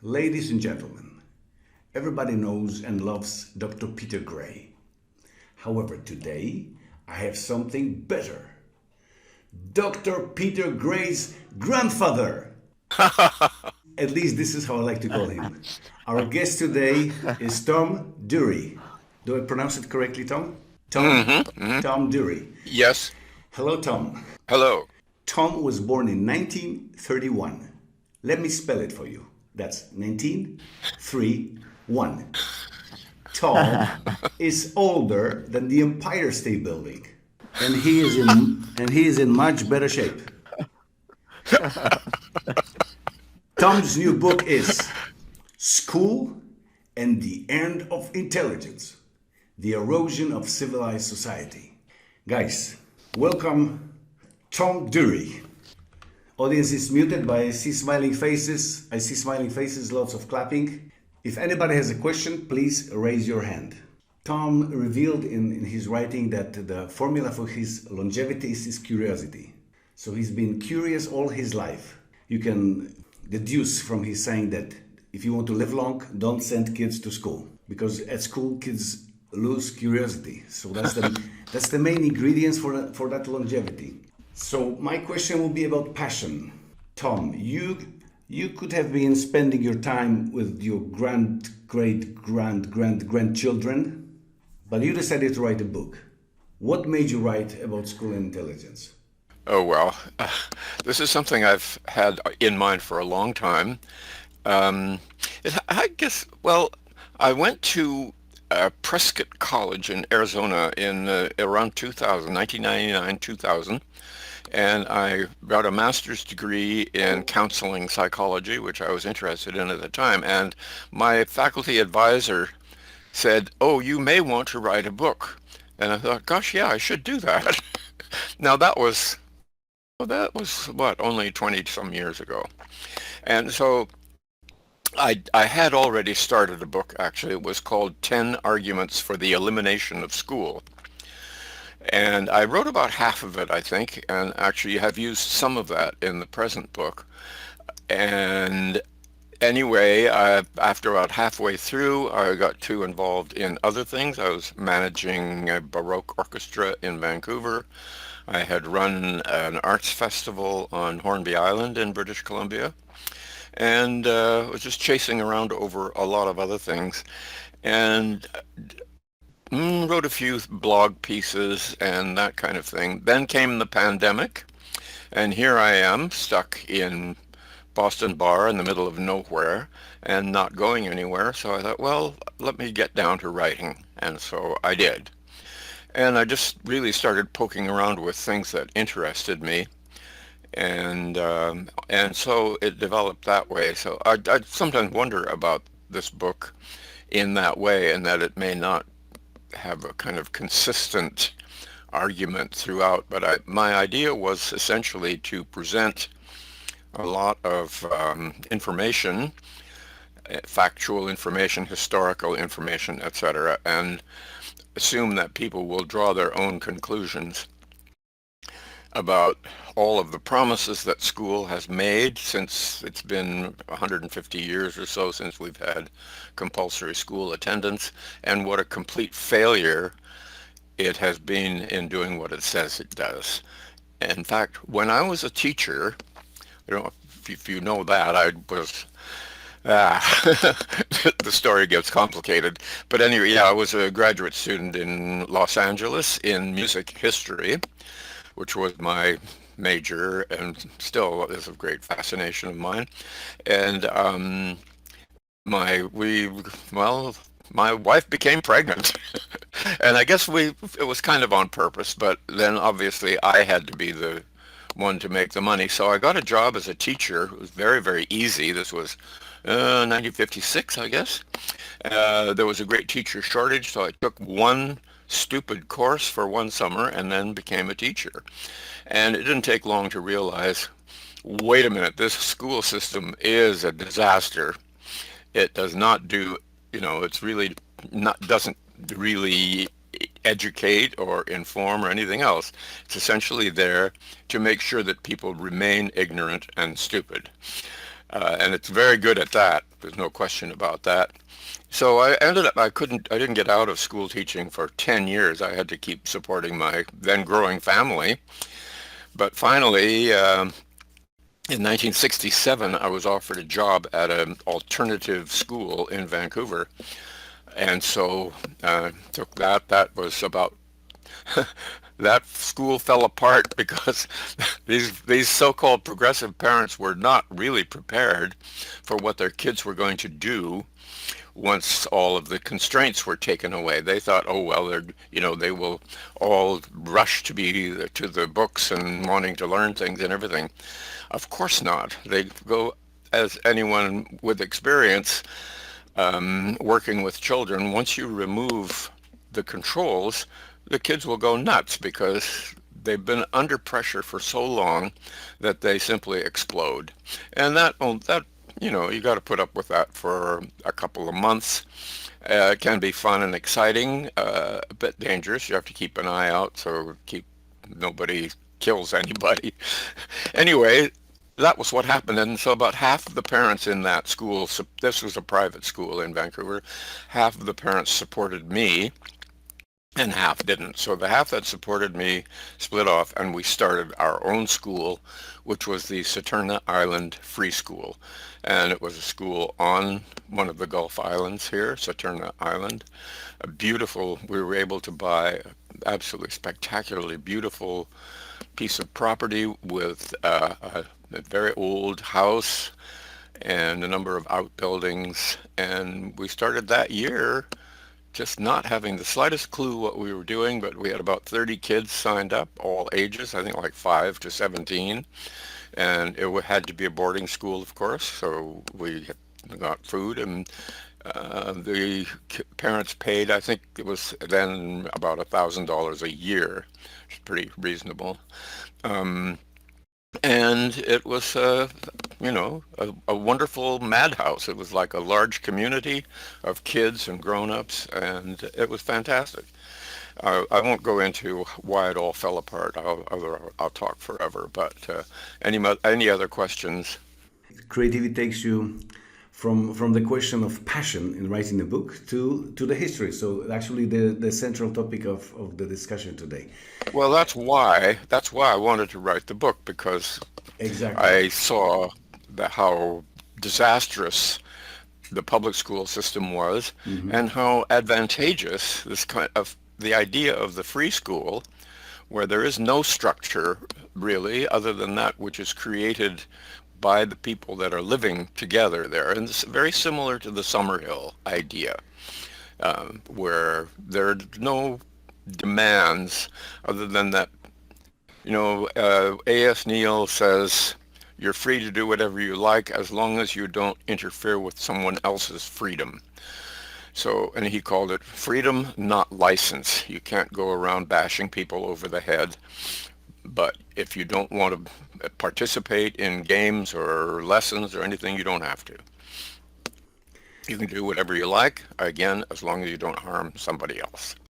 Ladies and gentlemen, everybody knows and loves Dr. Peter Gray. However, today I have something better. Dr. Peter Gray's grandfather. At least this is how I like to call him. Our guest today is Tom Durrie. Do I pronounce it correctly, Tom? Tom Durrie. Yes. Hello, Tom. Hello. Tom was born in 1931. Let me spell it for you. That's 1931. Tom is older than the Empire State Building, and he is in much better shape. Tom's new book is School and the End of Intelligence: The Erosion of Civilized Society. Guys, welcome Tom Durrie. Audience is muted, but I see smiling faces. Lots of clapping. If anybody has a question, please raise your hand. Tom revealed in his writing that the formula for his longevity is his curiosity. So he's been curious all his life. You can deduce from his saying that if you want to live long, don't send kids to school, because at school kids lose curiosity. So that's the main ingredients for that longevity. So my question will be about passion. Tom, you could have been spending your time with your grandchildren, but you decided to write a book. What made you write about school and intelligence? Oh, well, this is something I've had in mind for a long time. Um, I guess, well, I went to Prescott College in Arizona in around 2000, 1999, 2000, and I got a master's degree in counseling psychology, which I was interested in at the time. And my faculty advisor said, "Oh, you may want to write a book." And I thought, gosh, yeah, I should do that. Now that was what, only 20 some years ago. And so I had already started a book, actually. It was called 10 Arguments for the Elimination of School. And I wrote about half of it, I think, and actually have used some of that in the present book. And anyway, after about halfway through, I got too involved in other things. I was managing a Baroque orchestra in Vancouver. I had run an arts festival on Hornby Island in British Columbia, and was just chasing around over a lot of other things, and wrote a few blog pieces and that kind of thing. Then came the pandemic, and here I am stuck in Boston Bar in the middle of nowhere and not going anywhere. So I thought, well, let me get down to writing. And so I did. And I just really started poking around with things that interested me. And so it developed that way. So I sometimes wonder about this book in that way, and that it may not have a kind of consistent argument throughout. But my idea was essentially to present a lot of information, factual information, historical information, etc., and assume that people will draw their own conclusions about all of the promises that school has made since it's been 150 years or so since we've had compulsory school attendance, and what a complete failure it has been in doing what it says it does. In fact, when I was a teacher, I don't know if you know that, I was, the story gets complicated. But anyway, yeah, I was a graduate student in Los Angeles in music history, which was my major and still is a great fascination of mine. And my we well, my wife became pregnant, and I guess it was kind of on purpose. But then obviously I had to be the one to make the money, so I got a job as a teacher. It was very, very easy. This was 1956, I guess. There was a great teacher shortage, so I took one stupid course for one summer and then became a teacher. And it didn't take long to realize, wait a minute, this school system is a disaster. It does not do, it's really not, doesn't really educate or inform or anything else. It's essentially there to make sure that people remain ignorant and stupid. And it's very good at that. There's no question about that. So I didn't get out of school teaching for 10 years. I had to keep supporting my then growing family. But finally, in 1967, I was offered a job at an alternative school in Vancouver. And so took that. That was about that school fell apart because these so-called progressive parents were not really prepared for what their kids were going to do once all of the constraints were taken away. They thought, oh well, they will all rush to the books and wanting to learn things and everything. Of course not. They go, as anyone with experience working with children, once you remove the controls, the kids will go nuts because they've been under pressure for so long that they simply explode. And you got to put up with that for a couple of months. It can be fun and exciting, a bit dangerous. You have to keep an eye out so keep nobody kills anybody. Anyway, that was what happened. And so about half of the parents in that school, so this was a private school in Vancouver, half of the parents supported me and half didn't. So the half that supported me split off and we started our own school, which was the Saturna Island Free School. And it was a school on one of the Gulf Islands here, Saturna Island. We were able to buy an absolutely spectacularly beautiful piece of property with a very old house and a number of outbuildings. And we started that year just not having the slightest clue what we were doing, but we had about 30 kids signed up, all ages, I think like 5 to 17. And it had to be a boarding school, of course, so we got food and the parents paid, I think it was then about $1,000 a year, which is pretty reasonable. Um, and it was, a wonderful madhouse. It was like a large community of kids and grown-ups, and it was fantastic. I won't go into why it all fell apart. I'll talk forever. But any other questions? Creativity takes you from the question of passion in writing a book to the history. So actually the central topic of the discussion today. Well, that's why I wanted to write the book because Exactly. I saw how disastrous the public school system was and how advantageous this kind of the idea of the free school where there is no structure really other than that which is created by the people that are living together there. And it's very similar to the Summerhill idea, where there are no demands other than that, A.S. Neal says, you're free to do whatever you like as long as you don't interfere with someone else's freedom. So, and he called it freedom, not license. You can't go around bashing people over the head. But if you don't want to participate in games or lessons or anything, you don't have to. You can do whatever you like, again, as long as you don't harm somebody else.